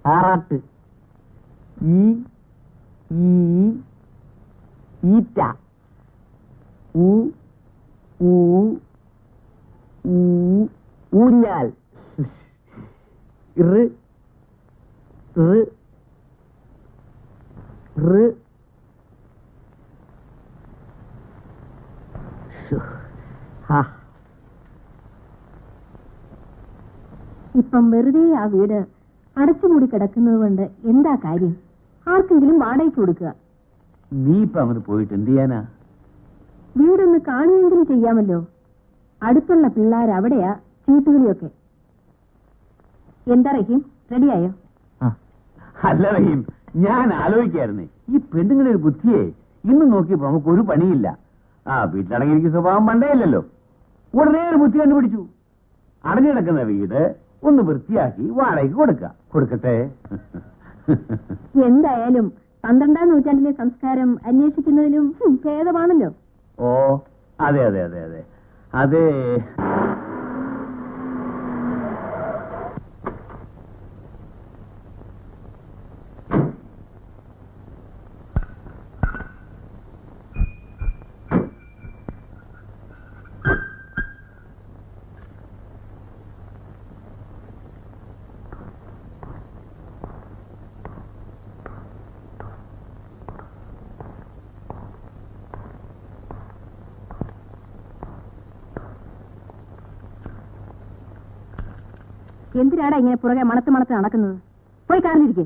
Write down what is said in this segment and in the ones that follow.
ആറാട്ട് ഈറ്റ ഊഞ്ഞാൽ ഇപ്പം വെറുതെ ആ വീട് അടച്ചുമൂടി കിടക്കുന്നത് കൊണ്ട് എന്താ കാര്യം? ആർക്കെങ്കിലും വാടകയ്ക്ക് കൊടുക്കുക. നീ ഇപ്പൊ അങ്ങോട്ട് പോയിട്ട് എന്ത് ചെയ്യാനാ? വീടൊന്ന് കാണുകയെങ്കിലും ചെയ്യാമല്ലോ. അടുത്തുള്ള പിള്ളേർ അവിടെയാ ചീട്ടുകളിയൊക്കെ. എന്താ റഹീം, റെഡിയായോ? അല്ല റഹീം, ഞാൻ ആലോചിക്കായിരുന്നേ, ഈ പെണ്ണുങ്ങളുടെ ഒരു ബുദ്ധിയെ ഇന്ന് നോക്കിയപ്പോ നമുക്ക് ഒരു പണിയില്ല. വീട്ടിലടങ്ങിയിരിക്കുന്ന സ്വഭാവം പണ്ടേയില്ലല്ലോ. ഉടനെ ഒരു ബുദ്ധി കണ്ടുപിടിച്ചു. അടഞ്ഞിടക്കുന്ന വീട് ഒന്ന് വൃത്തിയാക്കി വാടകയ്ക്ക് കൊടുക്കട്ടെ. എന്തായാലും 12-ാം നൂറ്റാണ്ടിലെ സംസ്കാരം അന്വേഷിക്കുന്നതിലും ഭേദമാണല്ലോ. ഓ അതെ അതെ അതെ അതെ അതെ. എന്തിനാടാ ഇങ്ങനെ പുറകെ മണത്ത് നടക്കുന്നത്? പോയി കാറിലിരിക്കേ.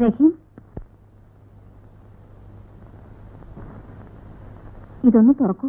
റഹീം, ഇതൊന്ന് തുറക്കൂ.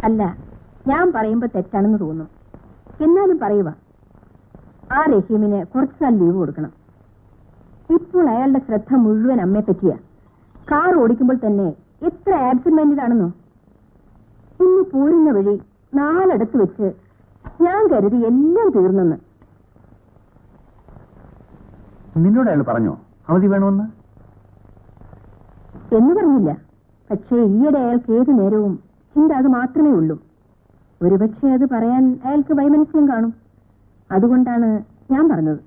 അല്ല, ഞാൻ പറയുമ്പോ തെറ്റാണെന്ന് തോന്നും. എന്നാലും പറയുക, ആ റഹീമിന് കുറച്ചുനാൾ ലീവ് കൊടുക്കണം. ഇപ്പോൾ അയാളുടെ ശ്രദ്ധ മുഴുവൻ അമ്മയെ പറ്റിയാ. കാർ ഓടിക്കുമ്പോൾ തന്നെ എത്ര ആബ്സെന്റ് മൈൻഡഡ് ആണെന്നോ. ഇന്ന് പോരുന്ന വഴി 4 വെച്ച് ഞാൻ കരുതി എല്ലാം തീർന്നെന്ന്. നിന്നോട് അയാൾ പറഞ്ഞോ അവധി വേണമെന്ന്? എന്ന് പറഞ്ഞില്ല. പക്ഷേ ഈയിടെ അയാൾക്ക് ഏതു നേരവും ചിന്ത അത് മാത്രമേ ഉള്ളൂ. ഒരുപക്ഷെ അത് പറയാൻ അയാൾക്ക് വൈമനസ്യം കാണും. അതുകൊണ്ടാണ് ഞാൻ പറഞ്ഞത്.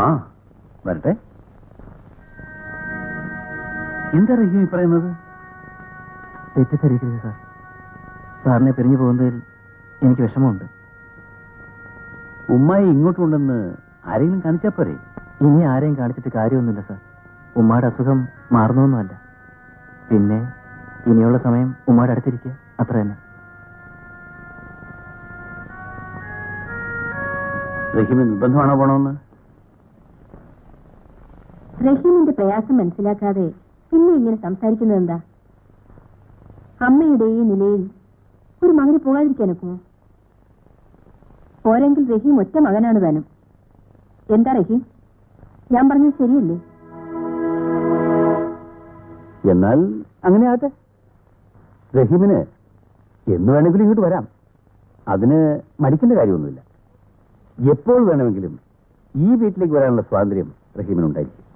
ആ വരട്ടെ. എന്താ റഹീം പറയുന്നത്? തെറ്റിദ്ധരിക്കരുത് സാർ. സാറിനെ പിരിഞ്ഞു പോകുന്നതിൽ എനിക്ക് വിഷമമുണ്ട്. ഉമ്മായി ഇങ്ങോട്ടുണ്ടെന്ന് ആരെങ്കിലും കാണിച്ചാ പോരെ? ഇനി ആരെയും കാണിച്ചിട്ട് കാര്യമൊന്നുമില്ല സാർ. ഉമ്മയുടെ അസുഖം മാറുന്നൊന്നുമല്ല. പിന്നെ ഇനിയുള്ള സമയം ഉമ്മയുടെ അടുത്തിരിക്കുക, അത്ര തന്നെ. റഹീമിന് നിർബന്ധമാണോ പോണമെന്ന്? റഹീമിന്റെ പ്രയാസം മനസ്സിലാക്കാതെ പിന്നെ ഇങ്ങനെ സംസാരിക്കുന്നത് എന്താ? അമ്മയുടെ ഈ നിലയിൽ ഒരു മകന് പോകാതിരിക്കാനൊക്കുമോ? പോരെങ്കിൽ റഹീം ഒറ്റ മകനാണ് താനും. എന്താ റഹീം, ഞാൻ പറഞ്ഞത് ശരിയല്ലേ? എന്നാൽ അങ്ങനെ ആകട്ടെ. റഹീമിന് എന്ന് വേണമെങ്കിലും ഇങ്ങോട്ട് വരാം. അതിന് മടിക്കേണ്ട കാര്യമൊന്നുമില്ല. എപ്പോൾ വേണമെങ്കിലും ഈ വീട്ടിലേക്ക് വരാനുള്ള സ്വാതന്ത്ര്യം റഹീമിനുണ്ടായിരിക്കും.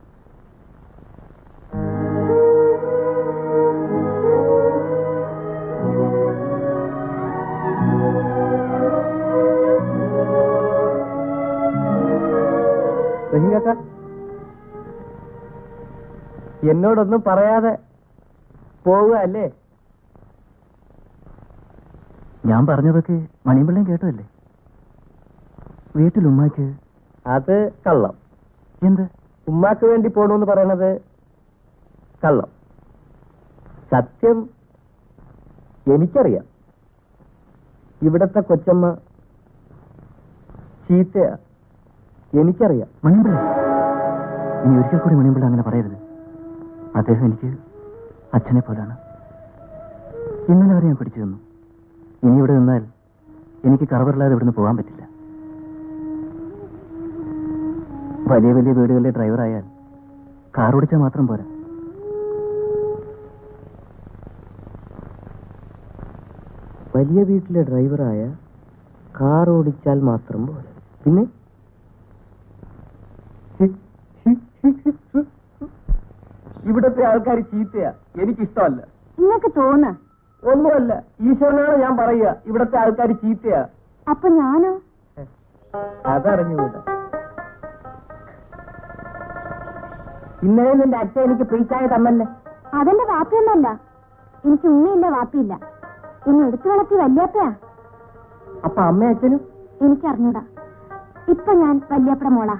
എന്നോടൊന്നും പറയാതെ പോവുക അല്ലേ? ഞാൻ പറഞ്ഞതൊക്കെ മണിയമ്പിള്ളയും കേട്ടതല്ലേ? വീട്ടിൽ ഉമ്മാക്ക് അത് കള്ളം. എന്ത്? ഉമ്മാക്ക് വേണ്ടി പോണെന്ന് പറയണത് കള്ളം. സത്യം എനിക്കറിയാം. ഇവിടത്തെ കൊച്ചമ്മ ചീത്തയാ, എനിക്കറിയാം. മണിയമ്പിള്ള, ഇനി ഒരിക്കൽ കൂടി മണിയമ്പിള്ള അങ്ങനെ പറയരുത്. അദ്ദേഹം എനിക്ക് അച്ഛനെ പോലാണ്. ഇന്നലെ വരെ ഞാൻ പിടിച്ചു തന്നു. ഇനി ഇവിടെ നിന്നാൽ എനിക്ക് കറവറില്ലാതെ ഇവിടുന്ന് പോകാൻ പറ്റില്ല. വലിയ വലിയ വീടുകളിലെ ഡ്രൈവറായാൽ കാർ ഓടിച്ചാൽ മാത്രം പോരാ. വലിയ വീട്ടിലെ ഡ്രൈവറായ കാർ ഓടിച്ചാൽ മാത്രം പോരാ, പിന്നെ ഇവിടത്തെ ആൾക്കാർ ചീത്തയാ, എനിക്കിഷ്ടമല്ല. നിങ്ങൾക്ക് തോന്ന ഒന്നുമല്ല, ഈശ്വരനാണ് ഞാൻ പറയുക. ഇവിടത്തെ ആൾക്കാർ ചീത്തയാ. അപ്പൊ ഞാനോ? അതറിഞ്ഞുകൂടാ. ഇന്നലെ നിന്റെ അച്ഛൻ എനിക്ക് പ്രീച്ചായ തന്നല്ലേ? അതെന്റെ വാപ്പിയൊന്നല്ല. എനിക്ക് ഉമ്മയില്ല വാപ്പിയില്ല. എന്നെ എടുത്തു വളർത്തി വല്യാപ്പയാ. അപ്പൊ അമ്മ അച്ഛനും എനിക്കറിഞ്ഞൂടാ. ഇപ്പൊ ഞാൻ വല്യാപ്പയുടെ മോളാ.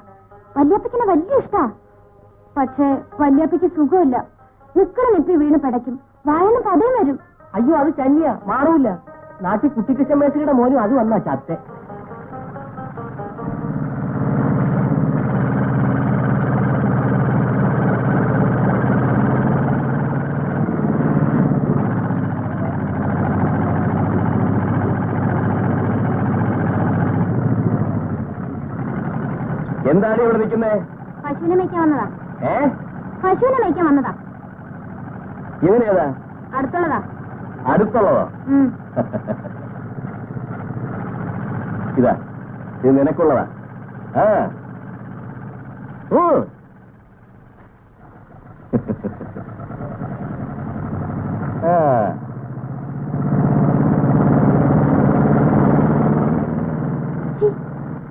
വല്യാപ്പയ്ക്കിനെ വലിയ ഇഷ്ടാ. പക്ഷേ വല്യാപ്പയ്ക്ക് സുഖമില്ല. നിപ്പി വീണ് പിടയ്ക്കും. വായന പതയും വരും. അയ്യോ, അത് ചന്നിയാ, മാറൂല. നാട്ടിൽ കുട്ടിക്കൃഷ്ണ മേശയുടെ മോനും അത് വന്നാ ചത്തെ. എന്താണ് ഇവിടെ നിൽക്കുന്നേ? പശുവിനെ മേയ്ക്കാൻ വന്നതാ. പശുവിനെ മേയ്ക്കാൻ വന്നതാ. ഇവനേതാ? അടുത്തുള്ളതാ. അടുത്തുള്ളതോ? ഇതാ, ഇത് നിനക്കുള്ളതാ. ആ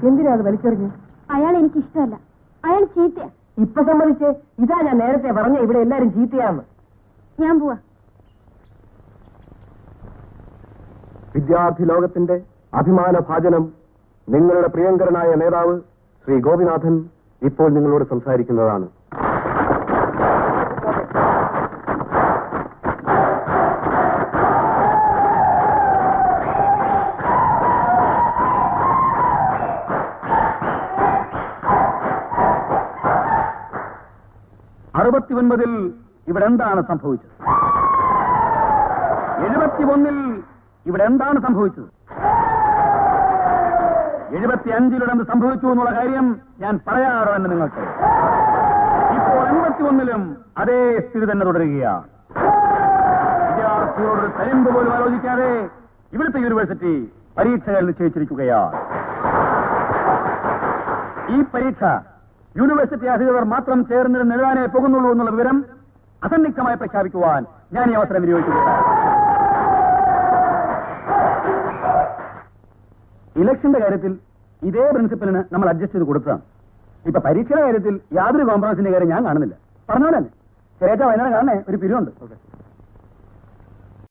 എന്തിനാ അത് വലിച്ചെറിഞ്ഞു? അയാൾ എനിക്ക് ഇഷ്ടമല്ല. അയാൾ ചീത്തയാ. ഇപ്പൊ സമ്മതിച്ചേ? ഇതാ ഞാൻ നേരത്തെ പറഞ്ഞ ഇവിടെ എല്ലാരും ചീത്തയാന്ന്. ഞാൻ പോവാ. വിദ്യാർത്ഥി ലോകത്തിന്റെ അഭിമാന ഭാജനം നിങ്ങളുടെ പ്രിയങ്കരനായ നേതാവ് ശ്രീ ഗോപിനാഥൻ ഇപ്പോൾ നിങ്ങളോട് സംസാരിക്കുന്നതാണ്. ൽ ഇവിടെ എന്താണ് സംഭവിച്ചത്? 71 ഇവിടെ എന്താണ് സംഭവിച്ചത്? 75-ൽ എന്ത് സംഭവിച്ചു എന്നുള്ള കാര്യം ഞാൻ പറയാറോ എന്ന് നിങ്ങൾക്ക്. ഇപ്പോൾ 81-ലും അതേ സ്ഥിതി തന്നെ തുടരുകയാണ്. വിദ്യാർത്ഥികളോട് തരിമ്പ് പോലും ആലോചിക്കാതെ ഇവിടുത്തെ യൂണിവേഴ്സിറ്റി പരീക്ഷകൾ നിശ്ചയിച്ചിരിക്കുകയാണ്. ഈ പരീക്ഷ യൂണിവേഴ്സിറ്റി അധികൃതർ മാത്രം ചേർന്നിരുന്ന് എഴുതാനേ പോകുന്നുള്ളൂ എന്നുള്ള വിവരം അസന്നിഗ്ധമായി പ്രഖ്യാപിക്കുവാൻ ഞാൻ ഈ അവസരം വിനിയോഗിക്കുകയാണ്. ഇലക്ഷന്റെ കാര്യത്തിൽ ഇതേ പ്രിൻസിപ്പലിന് നമ്മൾ അഡ്ജസ്റ്റ് ചെയ്ത് കൊടുത്തതാണ്. ഇപ്പൊ പരീക്ഷയുടെ കാര്യത്തിൽ യാതൊരു കോംപ്രമൈസിന്റെ കാര്യം ഞാൻ കാണുന്നില്ല. പറഞ്ഞോലെ ചെറിയ വൈകുന്നേരം കാണണേ, ഒരു പിരിവുണ്ട്.